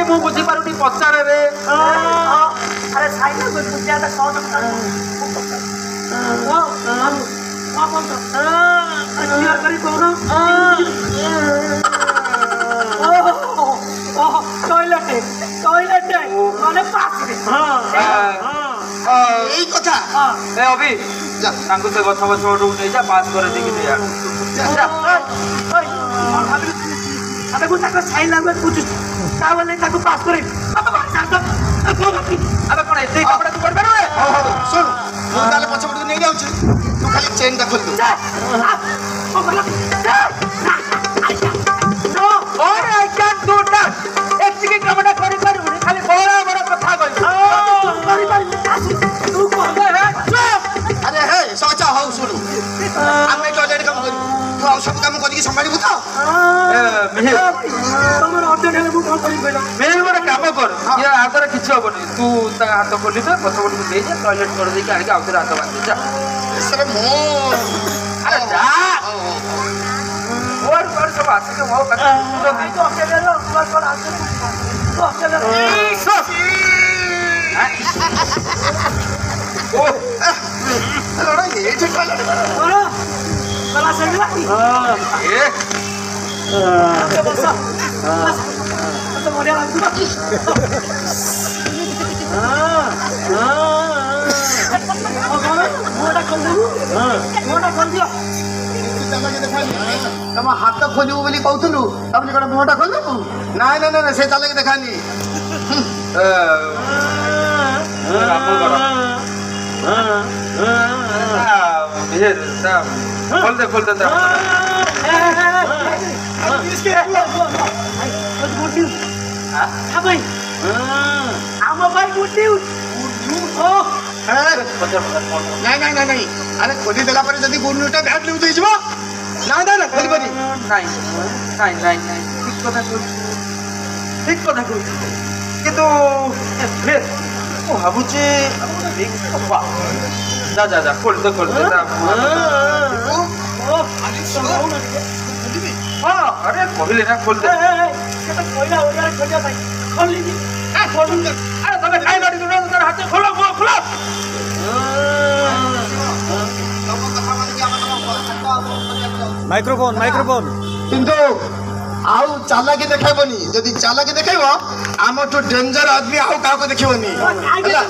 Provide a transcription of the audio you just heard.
ମୁଁ ବୁଝିପାରୁନି ପଚାରେ ରେ अरे साइड में कुछ ज्यादा सौ टका क्लियर करी कौन टॉयलेट टॉयलेट माने पास रे এই কথা ए अभी যা तांको से गछ गछ उठू नहीं जा पास करे देखि दे यार যা अबे कुछ तक साइन लैंग्वेज कुछ का बोले ताको पास करे अबे कोन एते कपड़ा तू करबे रे ହଉ ଶୁଣ ମୁଁ ତାହେଲେ ପଛପଟକୁ ନେଇ ଯାଉଛି ତୁ ଖାଲି ଚେନ୍ଟା ଖୋଲିଦେ नो और आई कैन डू दैट एतिके कपड़ा करि करि खाली बड़ा बड़ा कथा कहि तू कर दे ଆରେ ହେ ସଚା ହଉ ଶୁଣୁ ଆମେ ଟଏଲେଟ୍ କାମ କରିବୁ ତୁ ଆଉ ସବୁ କାମ କରିକି ସମ୍ଭାଳିବୁ ତ मिहिर तमर अर्जेंट है मु कौन करी पहिला मिहिर गोटे काम कर ये हाथ रे किछ होबनी तू ता हाथ खोली दे पछ पछ दे जा टॉयलेट कर दे के आके आउते हाथ बांध जा ଏସରେ ମୁଁ अरे जा और सब आसे के वो कथा तो भाई तो अकेले लो पर आके तो अकेले ओ ଲड़ा ଏଇଠି ଟଏଲେଟ୍ और कला से लगी ए बस तो मोरिया लगी मोटा खोल दियो ତମ ହାତ ଖୋଲିବୁ ବୋଲି କହୁଥିଲୁ ତାପରେ କଣ ମୁହଁଟା ଖୋଲିଦେବୁ ନାଇଁ ନାଇଁ ନାଇଁ ସେ ଚାଲକି ଦେଖାନି काम कर मिहिर ता खोल दे ता इसके हां भाई आम भाई गुटी ओ ନାଇଁ ନାଇଁ ନାଇଁ ନାଇଁ ଆରେ ଖୋଲି ଦେଲା ପରେ ଯଦି ଗୁରୁଟା ବ୍ୟାଟ୍ ଲୁଜ୍ ହେଇଯିବ ନାଇଁ ନାଇଁ ନାଇଁ ଖୋଲିବନି नहीं ठीक कथा कहू किंतु फिर ମୁଁ ଭାବୁଛି ଯା ଯା ଯା ଖୋଲ ଦେ ହଁ ଆରେ କହିଲେ ନା ଖୋଲ ଦେ ଆରେ ତମେ ଖାଇ ଗାଡ଼ି ଦୂର ତାର ହାତ ଖୋଲ ଖୋଲ माइक्रोफोन କିନ୍ତୁ ଆଉ ଚାଲାକି ଦେଖେଇବନି ଯଦି ଚାଲାକି ଦେଖେଇବ ଆମଠୁ ଡେଞ୍ଜର ଆଦମୀ ଆଉ କାହାକୁ ଦେଖିବନି ହେଲା